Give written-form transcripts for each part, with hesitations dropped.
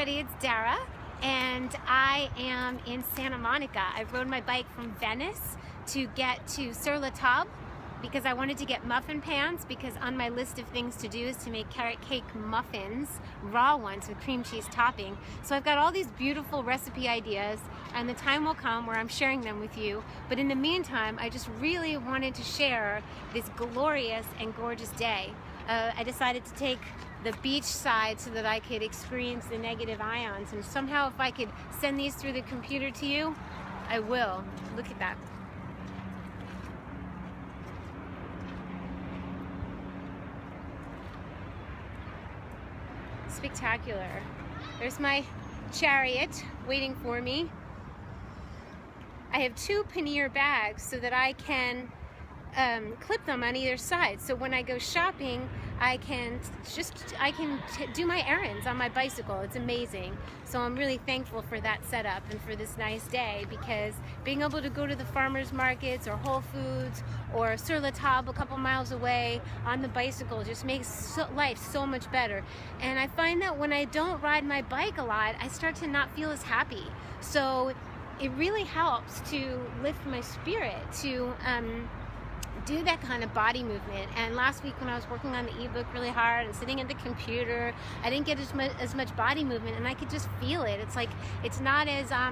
everybody, it's Dara, and I am in Santa Monica. I rode my bike from Venice to get to Sur La Table because I wanted to get muffin pans, because on my list of things to do is to make carrot cake muffins, raw ones with cream cheese topping. So I've got all these beautiful recipe ideas, and the time will come where I'm sharing them with you. But in the meantime, I just really wanted to share this glorious and gorgeous day. I decided to take the beach side so that I could experience the negative ions, and somehow if I could send these through the computer to you, I will. Look at that. Spectacular. There's my chariot waiting for me. I have 2 pannier bags so that I can clip them on either side, so when I go shopping I can do my errands on my bicycle. It's amazing. So I'm really thankful for that setup and for this nice day, because being able to go to the farmers markets or Whole Foods or Sur La Table a couple miles away on the bicycle just makes life so much better. And I find that when I don't ride my bike a lot, I start to not feel as happy. So it really helps to lift my spirit to do that kind of body movement. And last week when I was working on the ebook really hard and sitting at the computer, I didn't get as much body movement, and I could just feel it. It's like, it's not as, I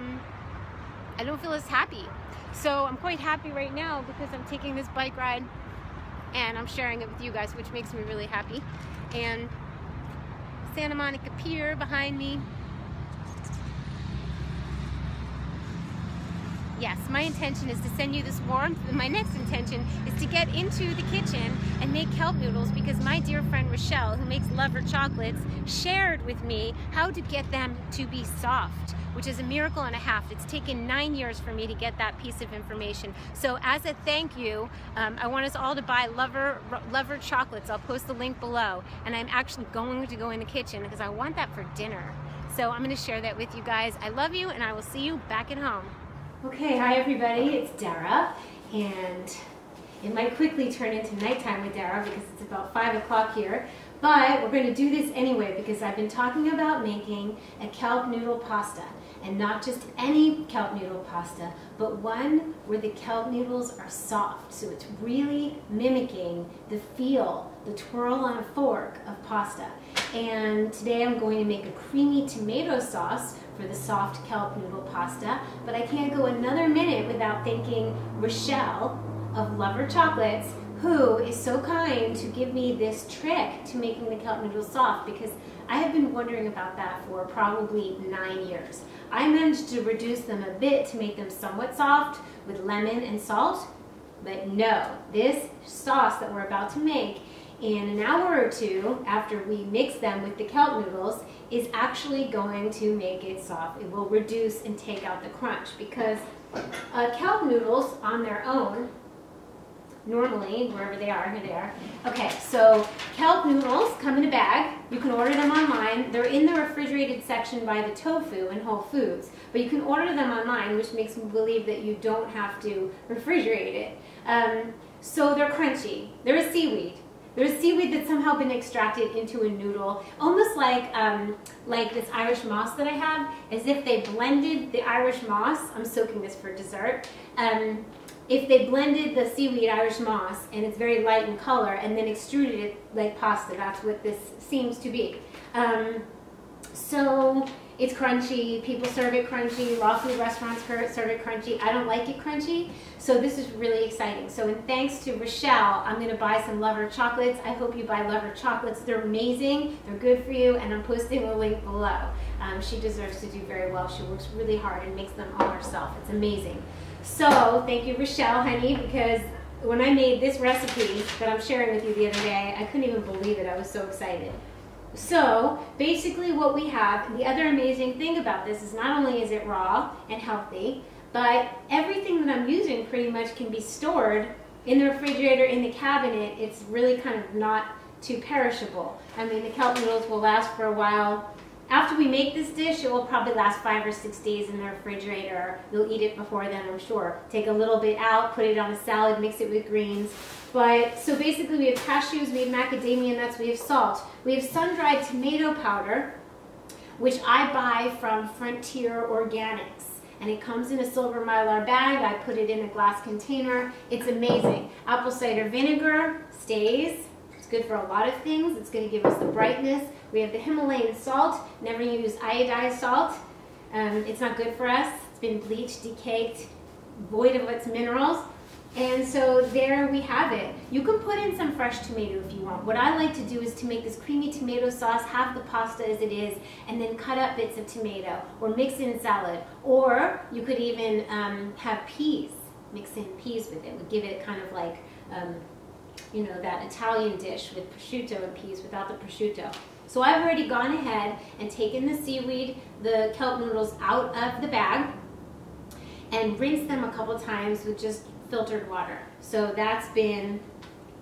don't feel as happy. So I'm quite happy right now because I'm taking this bike ride and I'm sharing it with you guys, which makes me really happy. And Santa Monica Pier behind me. Yes, my intention is to send you this warmth, and my next intention is to get into the kitchen and make kelp noodles, because my dear friend Rochelle, who makes Lover Chocolates, shared with me how to get them to be soft, which is a miracle and a half. It's taken 9 years for me to get that piece of information. So as a thank you, I want us all to buy Lover Chocolates. I'll post the link below, and I'm actually going to go in the kitchen because I want that for dinner. So I'm going to share that with you guys. I love you, and I will see you back at home. Okay, hi everybody, it's Dara, and it might quickly turn into nighttime with Dara because it's about 5 o'clock here, but we're going to do this anyway because I've been talking about making a kelp noodle pasta, and not just any kelp noodle pasta, but one where the kelp noodles are soft, so it's really mimicking the feel, the twirl on a fork of pasta. And today I'm going to make a creamy tomato sauce for the soft kelp noodle pasta, but I can't go another minute without thanking Rochelle of Lover Chocolates, who is so kind to give me this trick to making the kelp noodles soft, because I have been wondering about that for probably 9 years. I managed to reduce them a bit to make them somewhat soft with lemon and salt, but no, this sauce that we're about to make in an hour or 2 after we mix them with the kelp noodles is actually going to make it soft. It will reduce and take out the crunch, because kelp noodles on their own, normally, wherever they are, here they are. Okay, so kelp noodles come in a bag. You can order them online. They're in the refrigerated section by the tofu in Whole Foods, but you can order them online, which makes me believe that you don't have to refrigerate it. So they're crunchy. They're a seaweed. There's seaweed that's somehow been extracted into a noodle, almost like this Irish moss that I have, as if they blended the Irish moss. I'm soaking this for dessert. If they blended the seaweed Irish moss, and it's very light in color, and then extruded it like pasta, that's what this seems to be. So it's crunchy. People serve it crunchy. Raw food restaurants serve it crunchy. I don't like it crunchy, so this is really exciting. So in thanks to Rochelle, I'm going to buy some Lover Chocolates. I hope you buy Lover Chocolates. They're amazing. They're good for you, and I'm posting a link below. She deserves to do very well. She works really hard and makes them all herself. It's amazing. So thank you, Rochelle, honey, because when I made this recipe that I'm sharing with you the other day, I couldn't even believe it. I was so excited. So basically what we have, the other amazing thing about this is not only is it raw and healthy, but everything that I'm using pretty much can be stored in the refrigerator, in the cabinet. It's really kind of not too perishable. I mean, the kelp noodles will last for a while. After we make this dish, it will probably last 5 or 6 days in the refrigerator. You'll eat it before then, I'm sure. Take a little bit out, put it on a salad, mix it with greens. But so basically we have cashews, we have macadamia nuts, we have salt, we have sun-dried tomato powder, which I buy from Frontier Organics. And it comes in a silver Mylar bag. I put it in a glass container. It's amazing. Apple cider vinegar stays. It's good for a lot of things. It's going to give us the brightness. We have the Himalayan salt. Never use iodized salt. It's not good for us. It's been bleached, decayed, void of its minerals. And so there we have it. You can put in some fresh tomato if you want. What I like to do is to make this creamy tomato sauce, have the pasta as it is, and then cut up bits of tomato, or mix in salad. Or you could even have peas, mix in peas with it. Would give it kind of like, you know, that Italian dish with prosciutto and peas without the prosciutto. So I've already gone ahead and taken the seaweed, the kelp noodles out of the bag, and rinsed them a couple times with just filtered water. So that's been,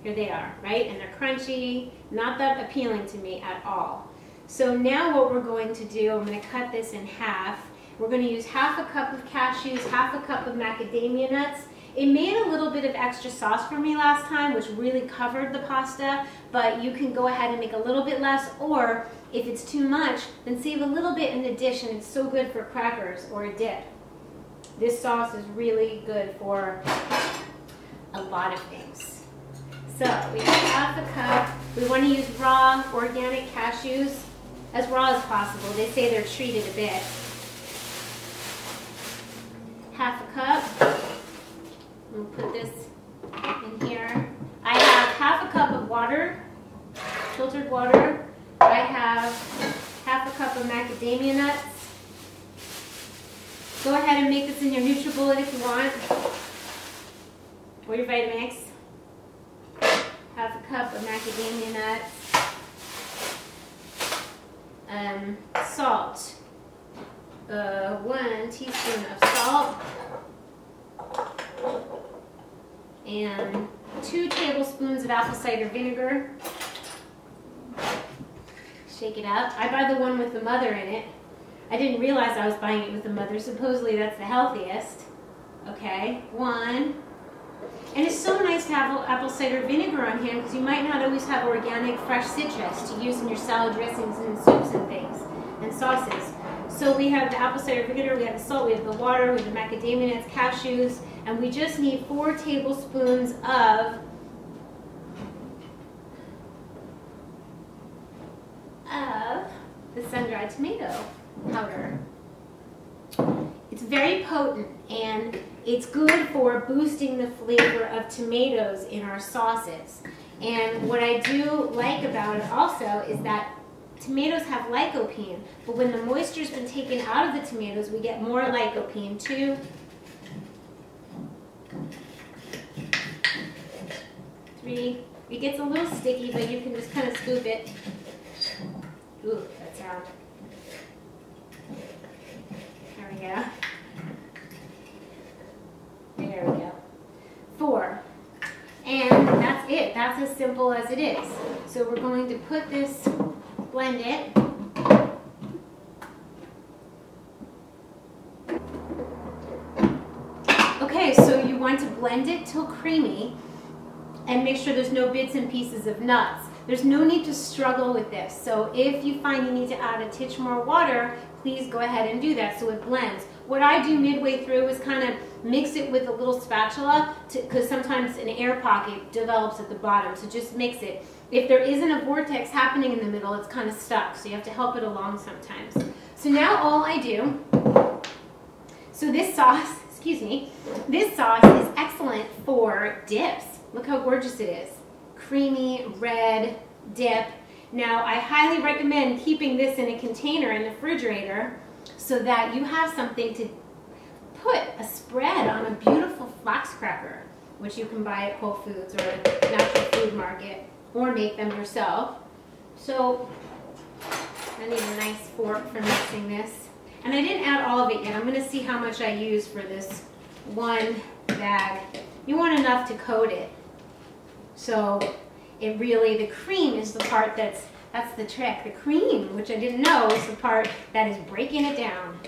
here they are, right? And they're crunchy, not that appealing to me at all. So now what we're going to do, I'm going to cut this in half. We're going to use half a cup of cashews, half a cup of macadamia nuts. It made a little bit of extra sauce for me last time, which really covered the pasta, but you can go ahead and make a little bit less, or if it's too much, then save a little bit in the dish, and it's so good for crackers or a dip. This sauce is really good for a lot of things. So we have half a cup. We want to use raw organic cashews, as raw as possible. They say they're treated a bit. Half a cup. We'll put this in here. I have half a cup of water, filtered water. I have half a cup of macadamia nuts. Go ahead and make this in your NutriBullet if you want, or your Vitamix. Half a cup of macadamia nuts. Salt. 1 teaspoon of salt. And 2 tablespoons of apple cider vinegar. Shake it up. I buy the one with the mother in it. I didn't realize I was buying it with the mother. Supposedly that's the healthiest. Okay, 1. And it's so nice to have apple cider vinegar on hand because you might not always have organic fresh citrus to use in your salad dressings and soups and things and sauces. So we have the apple cider vinegar, we have the salt, we have the water, we have the macadamia nuts, cashews, and we just need 4 tablespoons of the sun-dried tomato powder. It's very potent, and it's good for boosting the flavor of tomatoes in our sauces. And what I do like about it also is that tomatoes have lycopene, but when the moisture's been taken out of the tomatoes, we get more lycopene too. 3. It gets a little sticky, but you can just kind of scoop it. Ooh, that sound. There we go. There we go. 4. And that's it. That's as simple as it is. So we're going to put this, blend it. Okay, so you want to blend it till creamy and make sure there's no bits and pieces of nuts. There's no need to struggle with this. So if you find you need to add a titch more water, please go ahead and do that so it blends. What I do midway through is kind of mix it with a little spatula because sometimes an air pocket develops at the bottom, so just mix it. If there isn't a vortex happening in the middle, it's kind of stuck, so you have to help it along sometimes. So now all I do, so this sauce, excuse me, this sauce is excellent for dips. Look how gorgeous it is. Creamy, red dip. Now, I highly recommend keeping this in a container in the refrigerator so that you have something to put a spread on a beautiful flax cracker, which you can buy at Whole Foods or a natural food market, or make them yourself. So, I need a nice fork for mixing this. And I didn't add all of it yet. I'm going to see how much I use for this one bag. You want enough to coat it. So it really, the cream is the part that's the trick. The cream, which I didn't know, is the part that is breaking it down.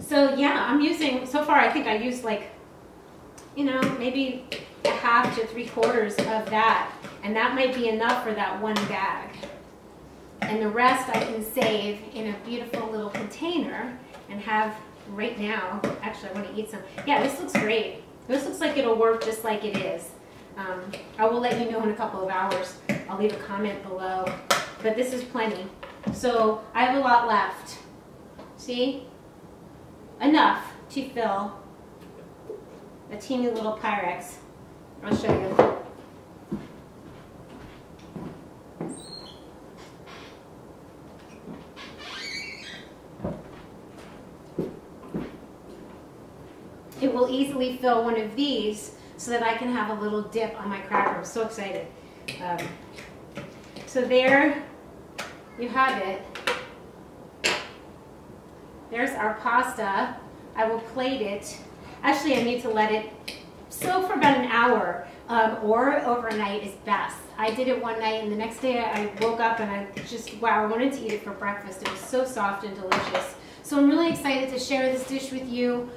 So yeah, I'm using, so far I think I used like, you know, maybe a half to 3/4 of that. And that might be enough for that one bag. And the rest I can save in a beautiful little container and have right now. Actually, I want to eat some. Yeah, this looks great. This looks like it'll work just like it is. I will let you know in a couple of hours. I'll leave a comment below. But this is plenty. So I have a lot left. See? Enough to fill a teeny little Pyrex. I'll show you. It will easily fill one of these so that I can have a little dip on my cracker. I'm so excited. So there you have it. There's our pasta. I will plate it. Actually, I need to let it soak for about an hour, or overnight is best. I did it one night and the next day I woke up and I just, wow, I wanted to eat it for breakfast. It was so soft and delicious. So I'm really excited to share this dish with you.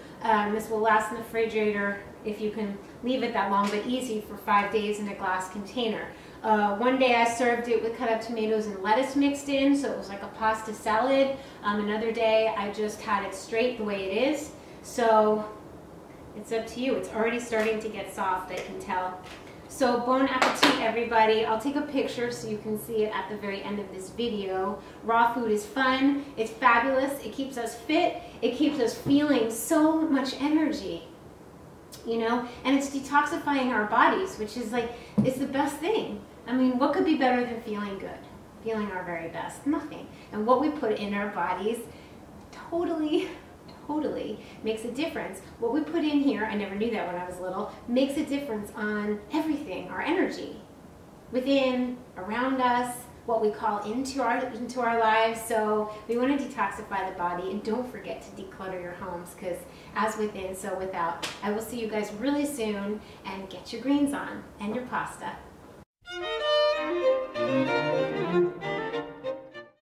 This will last in the refrigerator if you can leave it that long, but easy for 5 days in a glass container. One day I served it with cut up tomatoes and lettuce mixed in, so it was like a pasta salad. Another day I just had it straight the way it is. So it's up to you. It's already starting to get soft, I can tell. So bon appetit, everybody. I'll take a picture so you can see it at the very end of this video. Raw food is fun. It's fabulous. It keeps us fit. It keeps us feeling so much energy, you know, and it's detoxifying our bodies, which is like, it's the best thing. I mean, what could be better than feeling good? Feeling our very best? Nothing. And what we put in our bodies totally makes a difference. What we put in here, I never knew that when I was little, makes a difference on everything, our energy, within, around us, what we call into our lives. So we want to detoxify the body, and don't forget to declutter your homes, because as within, so without. I will see you guys really soon, and get your greens on and your pasta.